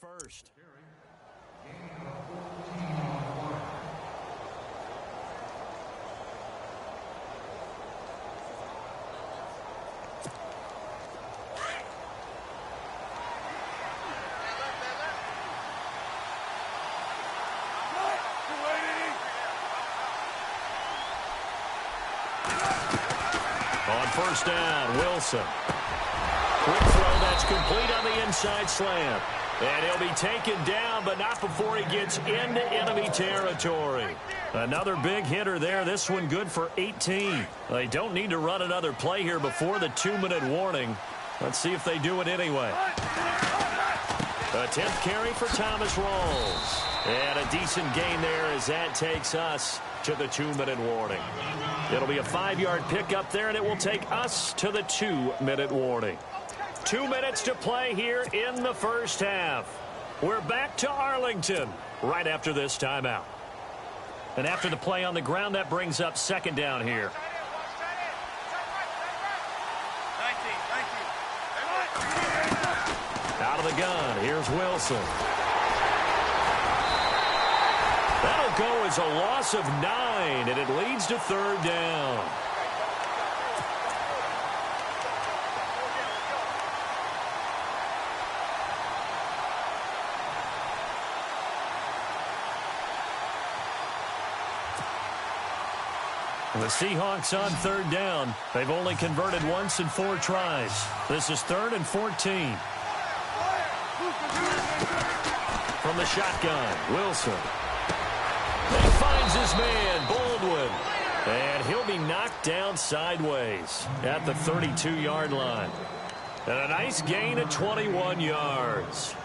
their first. On first down, Wilson. Quick throw that's complete on the inside slant. And he'll be taken down, but not before he gets into enemy territory. Another big hitter there. This one good for 18. They don't need to run another play here before the 2-minute warning. Let's see if they do it anyway. A 10th carry for Thomas Rawls. And a decent gain there as that takes us to the 2-minute warning. It'll be a 5-yard pickup there, and it will take us to the 2-minute warning. 2 minutes to play here in the first half. We're back to Arlington right after this timeout. And after the play on the ground, that brings up second down here. Out of the gun, here's Wilson. That'll go as a loss of 9, and it leads to third down. The Seahawks on third down. They've only converted once in 4 tries. This is 3rd and 14. From the shotgun, Wilson. He finds his man, Baldwin. And he'll be knocked down sideways at the 32-yard line. And a nice gain of 21 yards.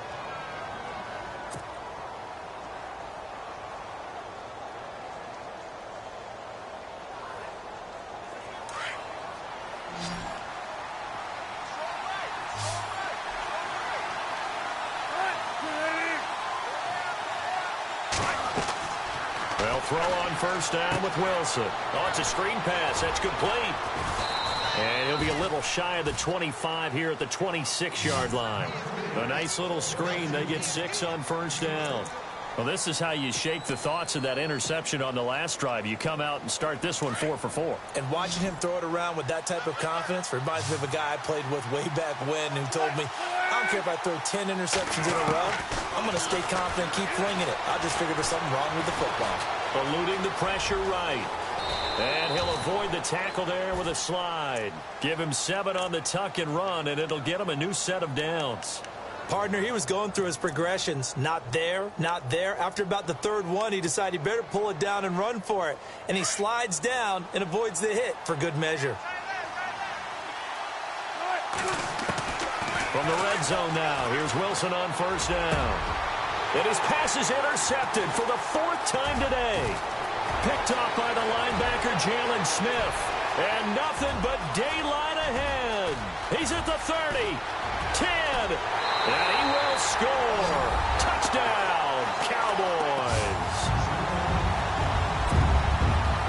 Throw on first down with Wilson. Oh, it's a screen pass. That's complete. And he'll be a little shy of the 25 here at the 26-yard line. A nice little screen. They get 6 on first down. Well, this is how you shake the thoughts of that interception on the last drive. You come out and start this one 4 for 4. And watching him throw it around with that type of confidence reminds me of a guy I played with way back when who told me, I don't care if I throw 10 interceptions in a row. I'm going to stay confident and keep flinging it. I just figured there's something wrong with the football. Eluding the pressure right. And he'll avoid the tackle there with a slide. Give him 7 on the tuck and run, and it'll get him a new set of downs. Partner, he was going through his progressions. Not there, not there. After about the 3rd one, he decided he better pull it down and run for it. And he slides down and avoids the hit for good measure. From the red zone now, here's Wilson on first down. And his pass is intercepted for the 4th time today. Picked off by the linebacker, Jalen Smith. And nothing but daylight ahead. He's at the 30, 10, and he will score. Touchdown, Cowboys.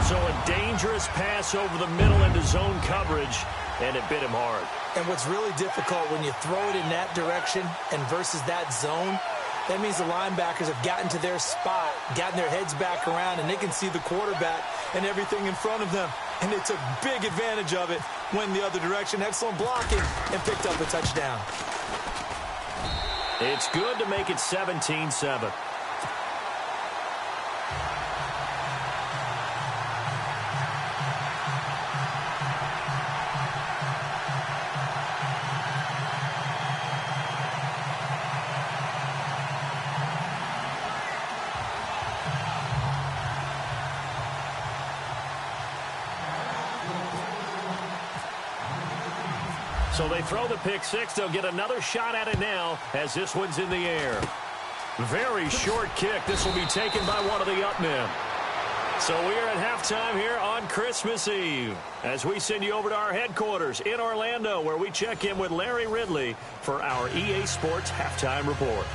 So a dangerous pass over the middle into zone coverage, and it bit him hard. And what's really difficult when you throw it in that direction and versus that zone, that means the linebackers have gotten to their spot, gotten their heads back around, and they can see the quarterback and everything in front of them. And they took big advantage of it, went the other direction, excellent blocking, and picked up a touchdown. It's good to make it 17-7. So they throw the pick six. They'll get another shot at it now as this one's in the air. Very short kick. This will be taken by one of the up men. So we are at halftime here on Christmas Eve as we send you over to our headquarters in Orlando where we check in with Larry Ridley for our EA Sports Halftime Report.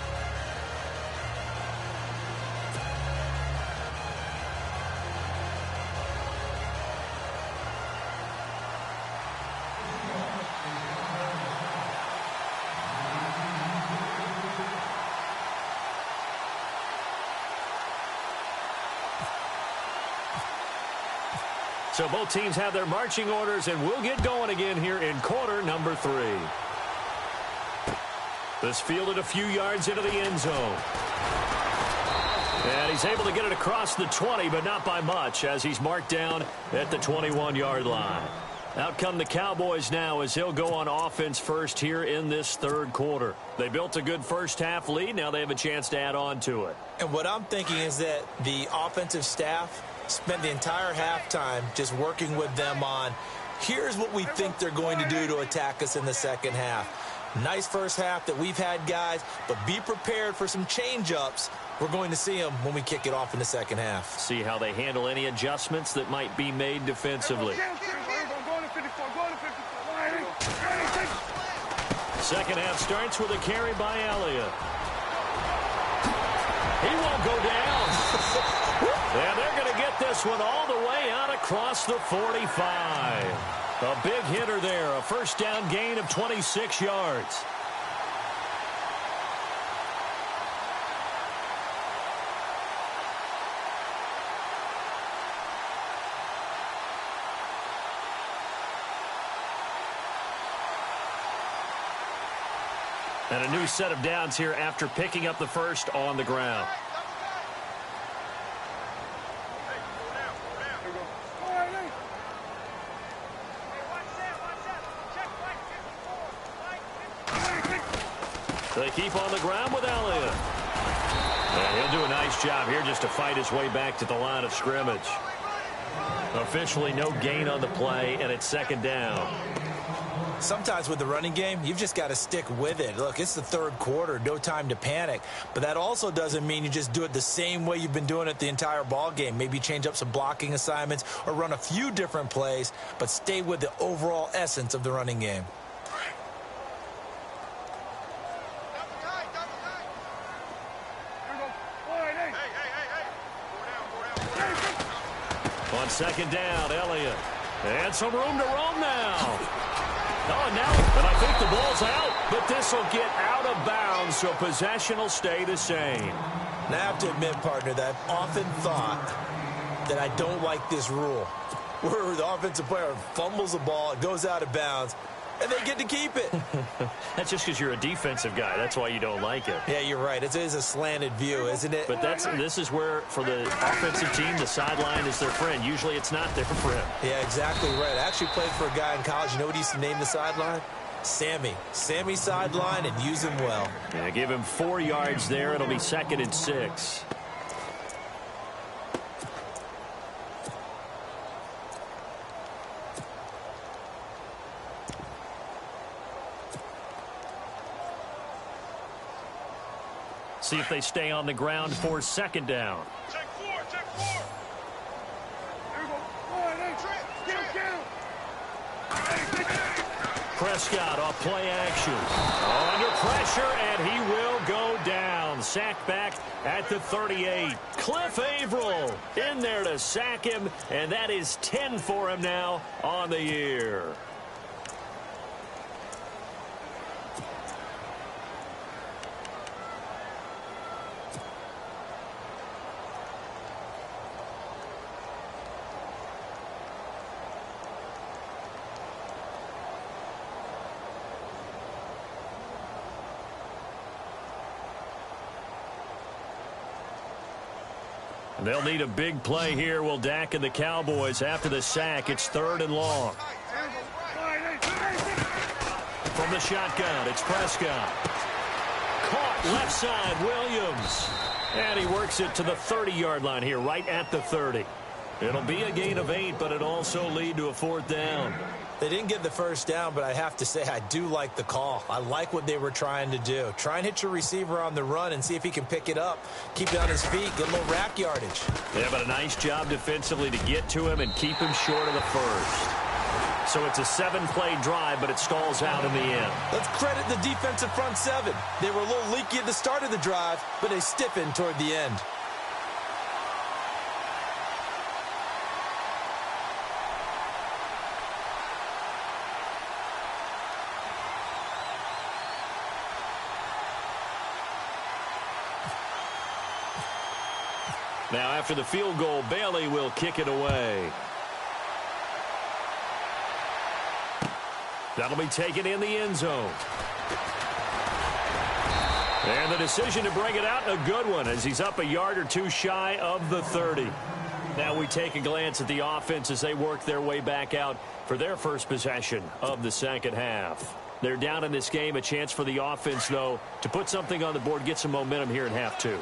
So both teams have their marching orders, and we'll get going again here in quarter number 3. This fielded a few yards into the end zone. And he's able to get it across the 20, but not by much, as he's marked down at the 21-yard line. Out come the Cowboys now as he'll go on offense first here in this third quarter. They built a good first-half lead. Now they have a chance to add on to it. And what I'm thinking is that the offensive staff spent the entire halftime just working with them on, here's what we think they're going to do to attack us in the second half. Nice first half that we've had, guys, but be prepared for some change-ups. We're going to see them when we kick it off in the second half. See how they handle any adjustments that might be made defensively. Second half starts with a carry by Elliott. He won't go down. And they're going to get this one all the way out across the 45. A big hitter there, a first down gain of 26 yards. And a new set of downs here after picking up the first on the ground. They keep on the ground with Elliott. And he'll do a nice job here just to fight his way back to the line of scrimmage. Officially no gain on the play, and it's second down. Sometimes with the running game, you've just got to stick with it. Look, it's the third quarter, no time to panic. But that also doesn't mean you just do it the same way you've been doing it the entire ball game. Maybe change up some blocking assignments or run a few different plays, but stay with the overall essence of the running game. On second down, Elliott. And some room to roam now. Oh, and I think the ball's out, but this will get out of bounds, so possession will stay the same. Now, I have to admit, partner, that I've often thought that I don't like this rule, where the offensive player fumbles the ball, it goes out of bounds, and they get to keep it. That's just because you're a defensive guy. That's why you don't like it. Yeah, you're right. It is a slanted view, isn't it? But this is where, for the offensive team, the sideline is their friend. Usually it's not their friend. Yeah, exactly right. I actually played for a guy in college. You know what he used to name the sideline? Sammy. Sammy sideline, and use him well. Yeah, give him 4 yards there. It'll be 2nd and 6. See if they stay on the ground for second down. Check 4, check 4. Here we go. Prescott off play action. Under pressure, and he will go down. Sacked back at the 38. Cliff Averill in there to sack him, and that is 10 for him now on the year. They'll need a big play here. Will Dak and the Cowboys after the sack. It's 3rd and long. From the shotgun, it's Prescott. Caught left side, Williams. And he works it to the 30-yard line here, right at the 30. It'll be a gain of 8, but it'll also lead to a 4th down. They didn't get the first down, but I have to say I do like the call. I like what they were trying to do. Try and hit your receiver on the run and see if he can pick it up. Keep it on his feet, get a little rack yardage. Yeah, but a nice job defensively to get to him and keep him short of the first. So it's a 7-play drive, but it stalls out in the end. Let's credit the defensive front 7. They were a little leaky at the start of the drive, but they stiffened toward the end. Now, after the field goal, Bailey will kick it away. That'll be taken in the end zone. And the decision to bring it out, a good one, as he's up a yard or two shy of the 30. Now we take a glance at the offense as they work their way back out for their first possession of the second half. They're down in this game. A chance for the offense, though, to put something on the board, get some momentum here in half two.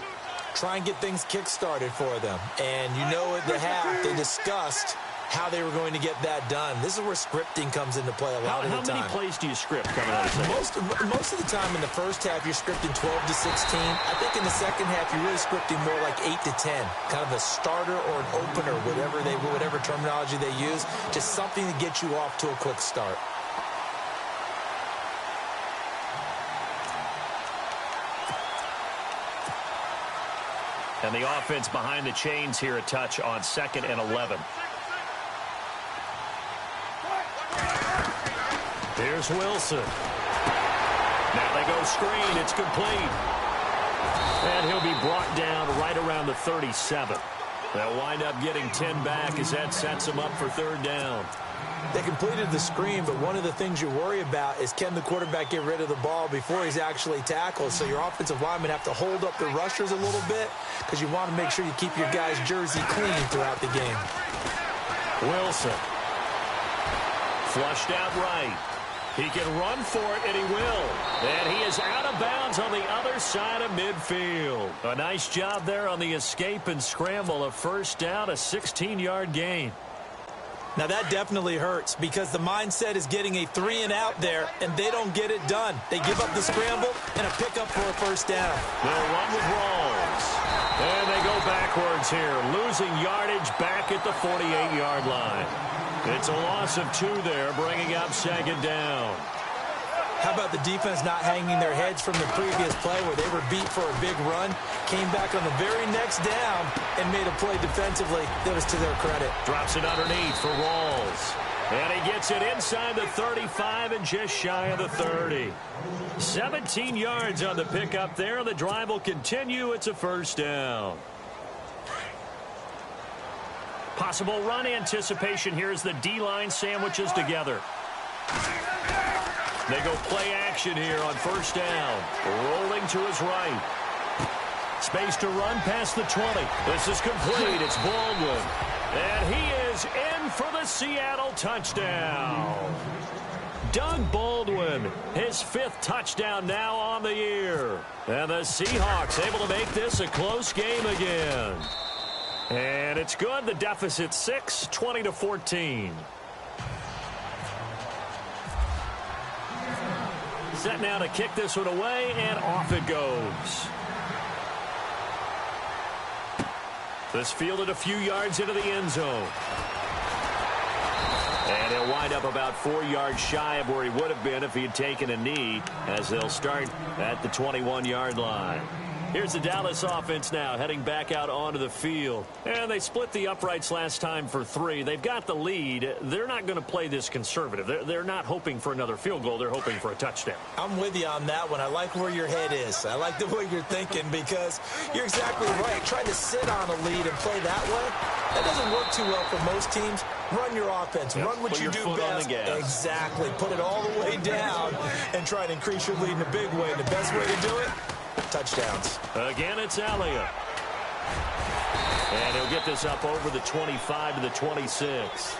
Try and get things kick-started for them. And you know at the half, they discussed how they were going to get that done. This is where scripting comes into play a lot of the time. How many plays do you script coming out of second? Most of the time in the first half, you're scripting 12 to 16. I think in the second half, you're really scripting more like 8 to 10. Kind of a starter or an opener, whatever terminology they use. Just something to get you off to a quick start. And the offense behind the chains here, a touch on 2nd and 11. Here's Wilson. Now they go screen. It's complete. And he'll be brought down right around the 37. They'll wind up getting 10 back as that sets them up for 3rd down. They completed the screen, but one of the things you worry about is can the quarterback get rid of the ball before he's actually tackled? So your offensive linemen have to hold up the rushers a little bit because you want to make sure you keep your guy's jersey clean throughout the game. Wilson. Flushed out right. He can run for it, and he will. And he is out of bounds on the other side of midfield. A nice job there on the escape and scramble. A 1st down, a 16-yard gain. Now that definitely hurts because the mindset is getting a 3-and-out there, and they don't get it done. They give up the scramble and a pickup for a 1st down. They'll run with Rawls. And they go backwards here, losing yardage back at the 48-yard line. It's a loss of 2 there, bringing up 2nd down. How about the defense not hanging their heads from the previous play where they were beat for a big run, came back on the very next down, and made a play defensively that was to their credit. Drops it underneath for Rawls. And he gets it inside the 35 and just shy of the 30. 17 yards on the pickup there. The drive will continue. It's a 1st down. Possible run anticipation here as the D-line sandwiches together. They go play action here on 1st down. Rolling to his right. Space to run past the 20. This is complete. It's Baldwin. And he is in for the Seattle touchdown. Doug Baldwin, his 5th touchdown now on the year. And the Seahawks able to make this a close game again. And it's good. The deficit 6, 20-14. Set now to kick this one away, and off it goes. This fielded a few yards into the end zone. And he'll wind up about 4 yards shy of where he would have been if he had taken a knee, as they'll start at the 21-yard line. Here's the Dallas offense now heading back out onto the field. And they split the uprights last time for 3. They've got the lead. They're not going to play this conservative. They're not hoping for another field goal. They're hoping for a touchdown. I'm with you on that one. I like where your head is. I like the way you're thinking because you're exactly right. Trying to sit on a lead and play that way, that doesn't work too well for most teams. Run your offense. Yep. Run what you do best. Exactly. Put it all the way down and try to increase your lead in a big way. And the best way to do it, touchdowns. Again, it's Elliott. And he'll get this up over the 25 to the 26.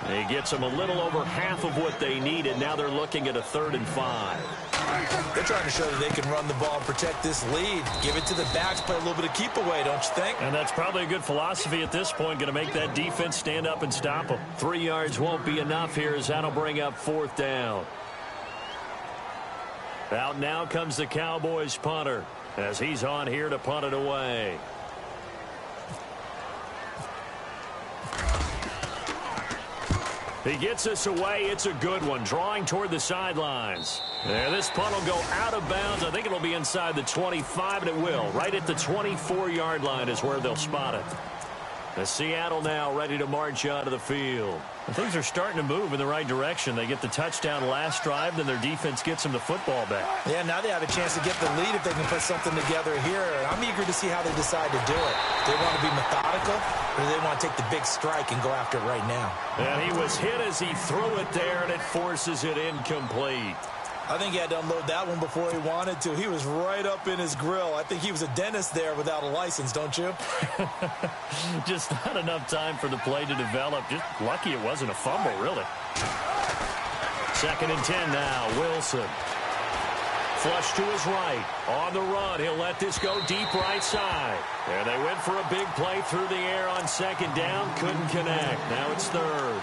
He gets them a little over half of what they needed. Now they're looking at a 3rd and 5. They're trying to show that they can run the ball and protect this lead. Give it to the backs, play a little bit of keep away, don't you think? And that's probably a good philosophy at this point. Going to make that defense stand up and stop them. 3 yards won't be enough here as that'll bring up 4th down. Out now comes the Cowboys punter as he's on here to punt it away. He gets this away. It's a good one. Drawing toward the sidelines. And this punt will go out of bounds. I think it'll be inside the 25, and it will. Right at the 24-yard line is where they'll spot it. Seattle now ready to march onto the field. And things are starting to move in the right direction. They get the touchdown last drive, then their defense gets them the football back. Yeah, now they have a chance to get the lead if they can put something together here. I'm eager to see how they decide to do it. Do they want to be methodical, or do they want to take the big strike and go after it right now? And he was hit as he threw it there, and it forces it incomplete. I think he had to unload that one before he wanted to. He was right up in his grill. I think he was a dentist there without a license, don't you? Just not enough time for the play to develop. Just lucky it wasn't a fumble, really. 2nd and 10 now. Wilson. Flush to his right. On the run. He'll let this go deep right side. And they went for a big play through the air on 2nd down. Couldn't connect. Now it's 3rd.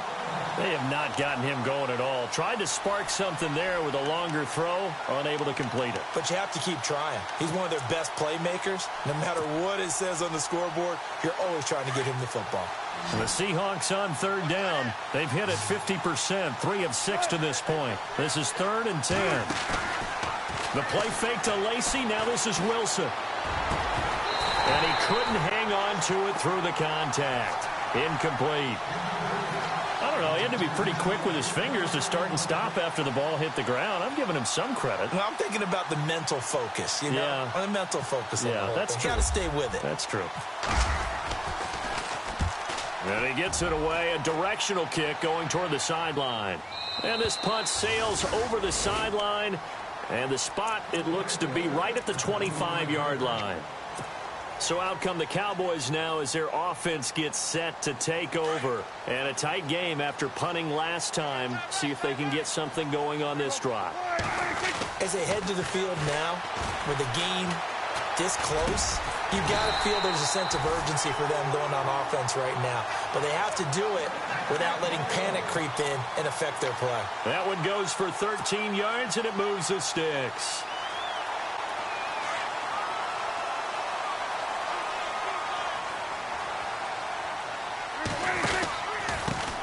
They have not gotten him going at all. Tried to spark something there with a longer throw. Unable to complete it. But you have to keep trying. He's one of their best playmakers. No matter what it says on the scoreboard, you're always trying to get him the football. The Seahawks on 3rd down. They've hit it 50%. 3 of 6 to this point. This is 3rd and 10. The play fake to Lacy. Now this is Wilson. And he couldn't hang on to it through the contact. Incomplete. I don't know. He had to be pretty quick with his fingers to start and stop after the ball hit the ground. I'm giving him some credit. Well, I'm thinking about the mental focus, you know? Yeah. The mental focus. Yeah, that's true. You got to stay with it. That's true. And he gets it away. A directional kick going toward the sideline. And this punt sails over the sideline. And the spot, it looks to be right at the 25-yard line. So out come the Cowboys now as their offense gets set to take over. And a tight game after punting last time. See if they can get something going on this drive. As they head to the field now, with the game this close, you've got to feel there's a sense of urgency for them going on offense right now. But they have to do it without letting panic creep in and affect their play. That one goes for 13 yards, and it moves the sticks.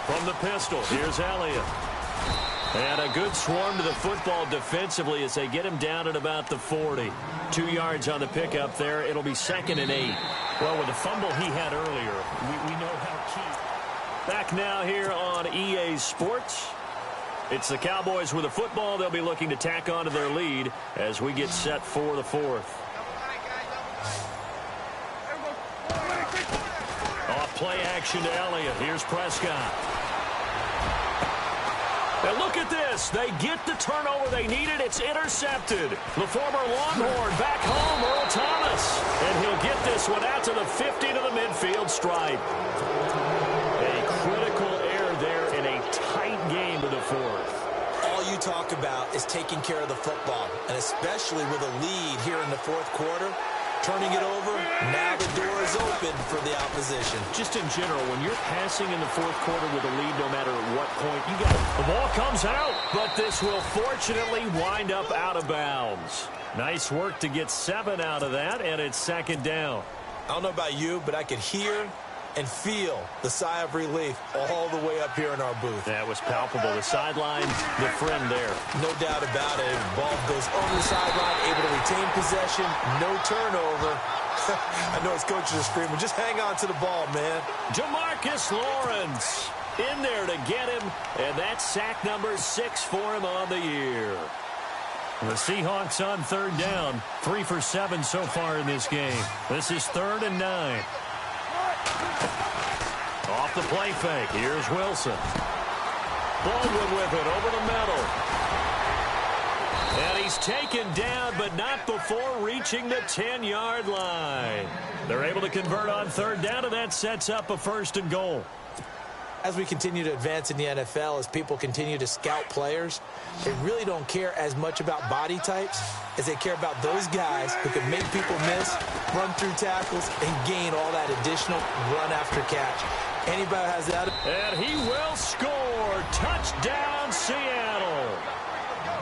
From the pistol, here's Elliott. And a good swarm to the football defensively as they get him down at about the 40. 2 yards on the pickup there. It'll be 2nd and 8. Well, with the fumble he had earlier, we know how key. Back now here on EA Sports. It's the Cowboys with the football. They'll be looking to tack on to their lead as we get set for the 4th. Off play action to Elliott. Here's Prescott. And look at this. They get the turnover they needed. It's intercepted. The former Longhorn back home, Earl Thomas. And he'll get this one out to the 50 to the midfield stripe. A critical error there in a tight game to the 4th. All you talk about is taking care of the football, and especially with a lead here in the 4th quarter. Turning it over, now the door is open for the opposition. Just in general, when you're passing in the 4th quarter with a lead, no matter at what point, you got it. The ball comes out, but this will fortunately wind up out of bounds. Nice work to get 7 out of that, and it's 2nd down. I don't know about you, but I could hear and feel the sigh of relief all the way up here in our booth. That was palpable. The sideline, the friend there. No doubt about it. The ball goes over the sideline, able to retain possession, no turnover. I know his coaches are screaming, just hang on to the ball, man. Jamarcus Lawrence in there to get him, and that's sack number 6 for him on the year. The Seahawks on 3rd down, 3 for 7 so far in this game. This is 3rd and 9. Off the play fake. Here's Wilson. Baldwin with it over the middle. And he's taken down, but not before reaching the 10-yard line. They're able to convert on 3rd down, and that sets up a 1st and goal. As we continue to advance in the NFL, as people continue to scout players, they really don't care as much about body types as they care about those guys who can make people miss, run through tackles, and gain all that additional run after catch. Anybody has that? And he will score. Touchdown, Seattle.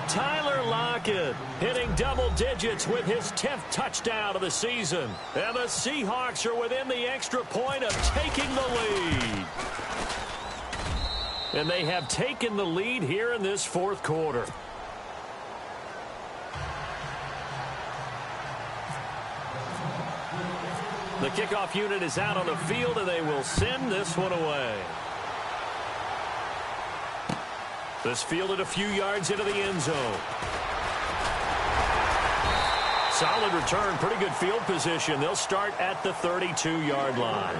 Tyler Lockett hitting double digits with his 10th touchdown of the season. And the Seahawks are within the extra point of taking the lead. And they have taken the lead here in this 4th quarter. The kickoff unit is out on the field, and they will send this one away. This fielded a few yards into the end zone. Solid return, pretty good field position. They'll start at the 32-yard line.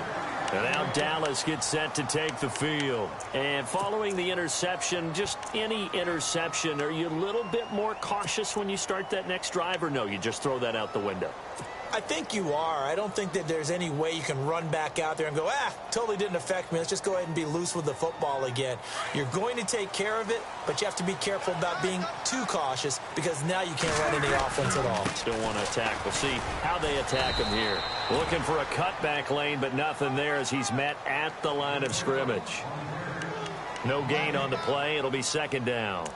And now Dallas gets set to take the field. And following the interception, just any interception, are you a little bit more cautious when you start that next drive, or no, you just throw that out the window? I think you are. I don't think that there's any way you can run back out there and go, totally didn't affect me. Let's just go ahead and be loose with the football again. You're going to take care of it, but you have to be careful about being too cautious because now you can't run any offense at all. Still want to attack. We'll see how they attack him here. Looking for a cutback lane, but nothing there as he's met at the line of scrimmage. No gain on the play. It'll be second down.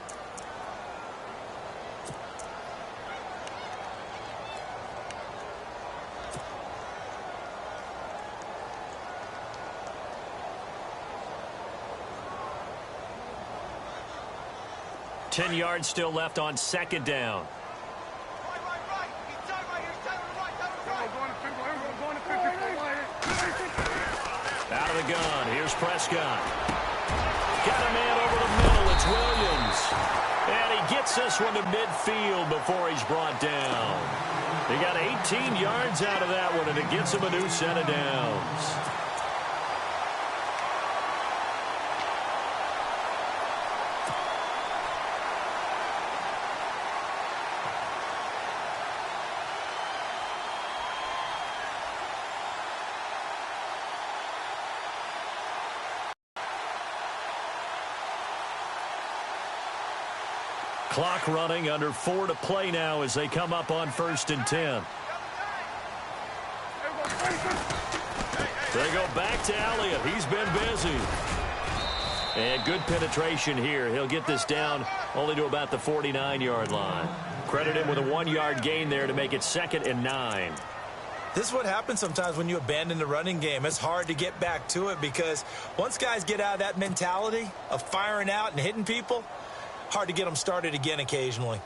Ten yards still left on second down. Out of the gun. Here's Prescott. Got a man over the middle. It's Williams. And he gets this one to midfield before he's brought down. He got 18 yards out of that one, and it gets him a new set of downs. Clock running, under 4 to play now as they come up on 1st and 10. They go back to Elliott. He's been busy. And good penetration here. He'll get this down only to about the 49-yard line. Credit him with a 1-yard gain there to make it 2nd and 9. This is what happens sometimes when you abandon the running game. It's hard to get back to it because once guys get out of that mentality of firing out and hitting people, hard to get them started again occasionally.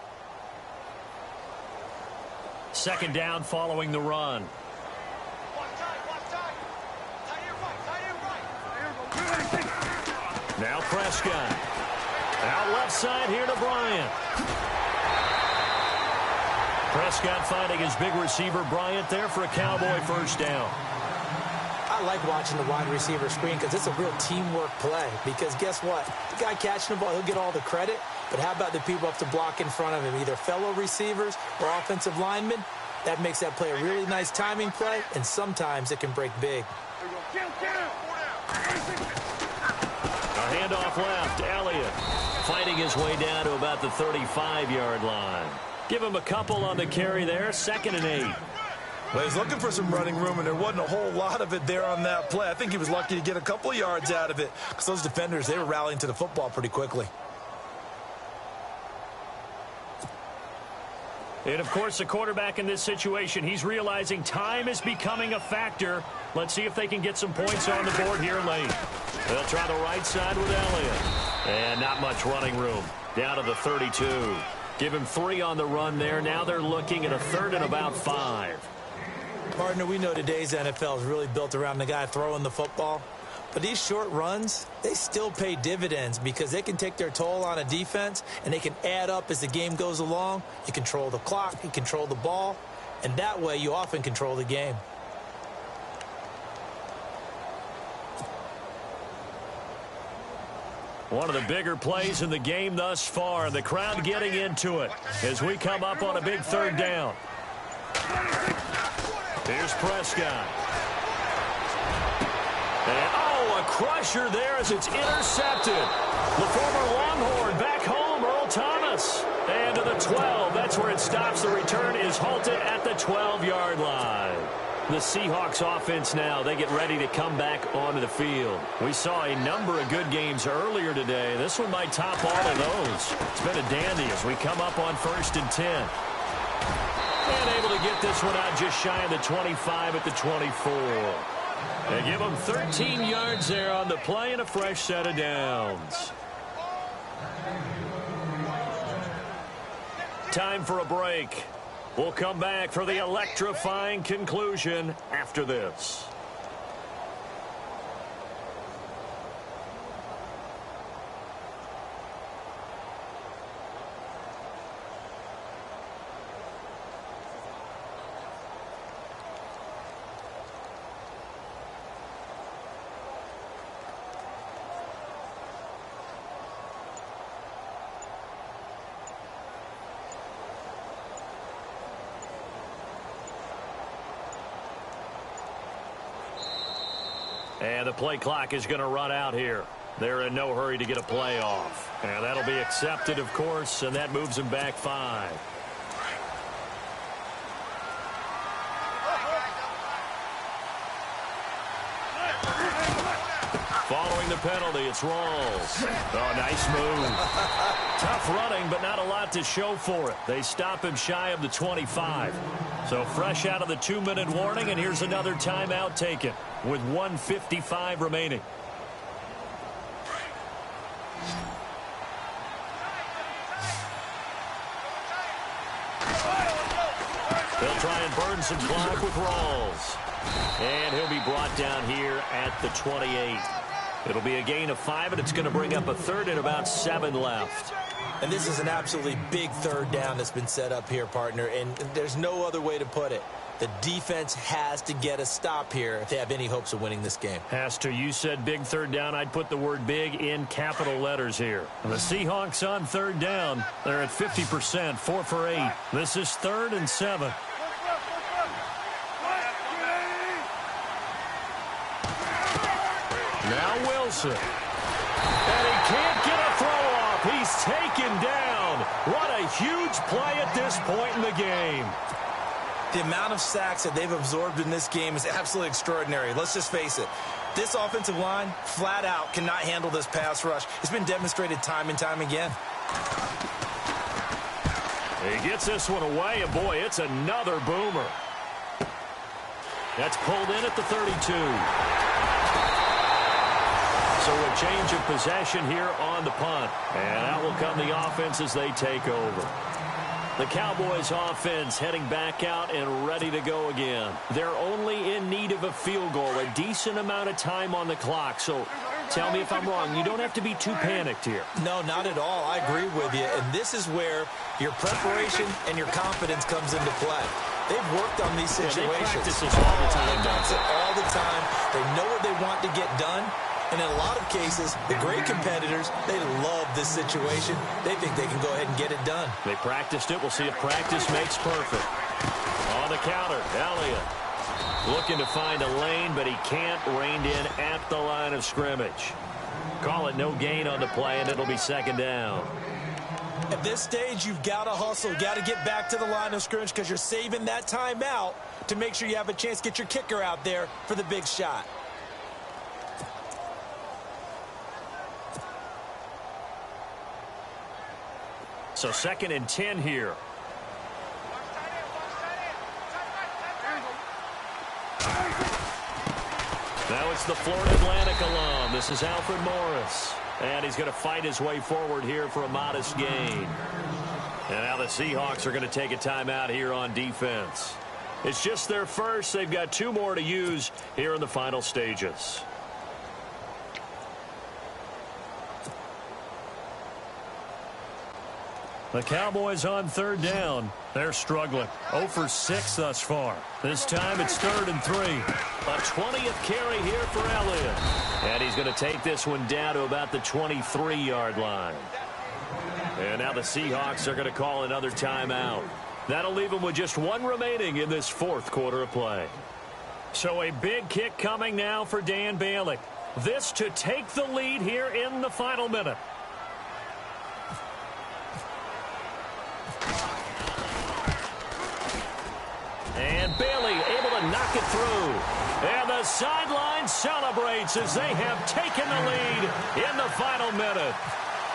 Second down following the run. Now Prescott. Out left side here to Bryant. Prescott finding his big receiver Bryant there for a Cowboy first down. I like watching the wide receiver screen because it's a real teamwork play. Because guess what? The guy catching the ball, he'll get all the credit. But how about the people up to block in front of him, either fellow receivers or offensive linemen? That makes that play a really nice timing play, and sometimes it can break big. A handoff left. Elliott fighting his way down to about the 35-yard line. Give him a couple on the carry there. 2nd and 8. Well, he's looking for some running room, and there wasn't a whole lot of it there on that play. I think he was lucky to get a couple of yards out of it because those defenders, they were rallying to the football pretty quickly. And, of course, the quarterback in this situation, he's realizing time is becoming a factor. Let's see if they can get some points on the board here late. They'll try the right side with Elliott. And not much running room. Down to the 32. Give him 3 on the run there. Now they're looking at a 3rd and about 5. Partner, we know today's NFL is really built around the guy throwing the football. But these short runs, they still pay dividends because they can take their toll on a defense and they can add up as the game goes along. You control the clock, you control the ball, and that way you often control the game. One of the bigger plays in the game thus far. The crowd getting into it as we come up on a big 3rd down. Here's Prescott. And, a crusher there as it's intercepted. The former Longhorn back home, Earl Thomas. And to the 12. That's where it stops. The return is halted at the 12-yard line. The Seahawks offense now, they get ready to come back onto the field. We saw a number of good games earlier today. This one might top all of those. It's been a dandy as we come up on 1st and 10. And able to get this one out just shy of the 25 at the 24. They give them 13 yards there on the play and a fresh set of downs. Time for a break. We'll come back for the electrifying conclusion after this. And the play clock is going to run out here. They're in no hurry to get a play off. And that'll be accepted, of course, and that moves them back 5. Following the penalty, it's Rawls. Oh, nice move. Tough running, but not a lot to show for it. They stop him shy of the 25. So fresh out of the 2-minute warning, and here's another timeout taken with 1:55 remaining. They'll try and burn some clock with Rawls. And he'll be brought down here at the 28. It'll be a gain of 5, and it's going to bring up a third and about 7 left. And this is an absolutely big third down that's been set up here, partner, and there's no other way to put it. The defense has to get a stop here if they have any hopes of winning this game. Has to. You said big third down. I'd put the word big in capital letters here. And the Seahawks on third down. They're at 50%, 4 for 8. This is 3rd and 7. Now Wilson. And he can't get a throw off. He's taken down. What a huge play at this point in the game. The amount of sacks that they've absorbed in this game is absolutely extraordinary. Let's just face it. This offensive line, flat out, cannot handle this pass rush. It's been demonstrated time and time again. He gets this one away, and boy, it's another boomer. That's pulled in at the 32. So a change of possession here on the punt. And out will come the offense as they take over. The Cowboys offense heading back out and ready to go again. They're only in need of a field goal, a decent amount of time on the clock. So tell me if I'm wrong. You don't have to be too panicked here. No, not at all. I agree with you. And this is where your preparation and your confidence comes into play. They've worked on these situations. They practice this all the time. They practice it all the time. They know what they want to get done. And in a lot of cases, the great competitors, they love this situation. They think they can go ahead and get it done. They practiced it. We'll see if practice makes perfect. On the counter, Elliott looking to find a lane, but he can't. Reined in at the line of scrimmage. Call it no gain on the play, and it'll be 2nd down. At this stage, you've got to hustle. Got to get back to the line of scrimmage because you're saving that timeout to make sure you have a chance to get your kicker out there for the big shot. So 2nd and 10 here. Now it's the Florida Atlantic alum. This is Alfred Morris. And he's going to fight his way forward here for a modest gain. And now the Seahawks are going to take a timeout here on defense. It's just their first. They've got 2 more to use here in the final stages. The Cowboys on 3rd down. They're struggling. 0 for 6 thus far. This time it's 3rd and 3. A 20th carry here for Elliott. And he's going to take this one down to about the 23-yard line. And now the Seahawks are going to call another timeout. That'll leave them with just 1 remaining in this 4th quarter of play. So a big kick coming now for Dan Bailey. This to take the lead here in the final minute. And Bailey able to knock it through. And the sideline celebrates as they have taken the lead in the final minute.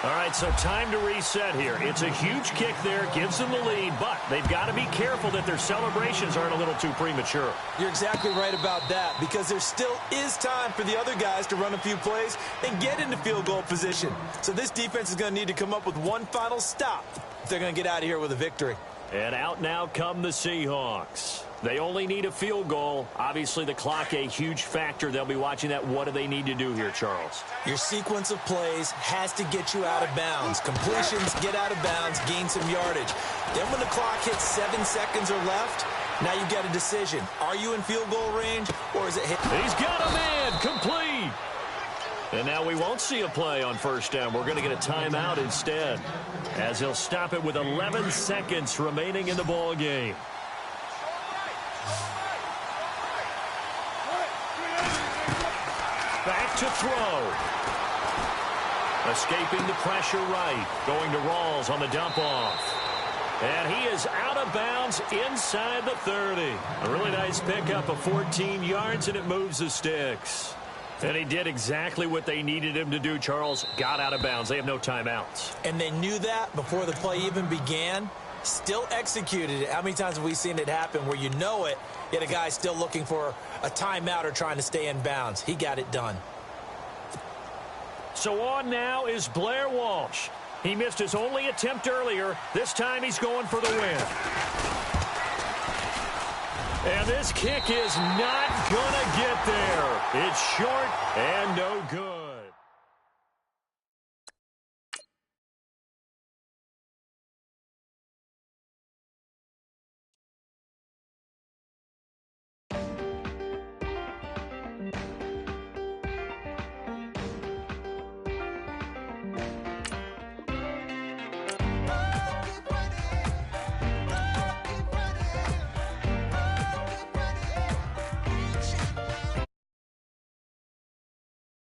All right, so time to reset here. It's a huge kick there, gives them the lead, but they've got to be careful that their celebrations aren't a little too premature. You're exactly right about that, because there still is time for the other guys to run a few plays and get into field goal position. So this defense is going to need to come up with one final stop if they're going to get out of here with a victory. And out now come the Seahawks. They only need a field goal. Obviously, the clock a huge factor. They'll be watching that. What do they need to do here, Charles? Your sequence of plays has to get you out of bounds. Completions, get out of bounds, gain some yardage. Then when the clock hits 7 seconds or left, now you get a decision. Are you in field goal range, or is it hit? He's got a man, complete. And now we won't see a play on first down. We're going to get a timeout instead, as he'll stop it with 11 seconds remaining in the ball game. Back to throw. Escaping the pressure right. Going to Rawls on the dump off. And he is out of bounds inside the 30. A really nice pickup of 14 yards, and it moves the sticks. And he did exactly what they needed him to do, Charles. Got out of bounds. They have no timeouts. And they knew that before the play even began. Still executed it. How many times have we seen it happen where you know it, yet a guy still looking for a timeout or trying to stay in bounds? He got it done. So on now is Blair Walsh. He missed his only attempt earlier. This time he's going for the win. And this kick is not going to get there. It's short and no good.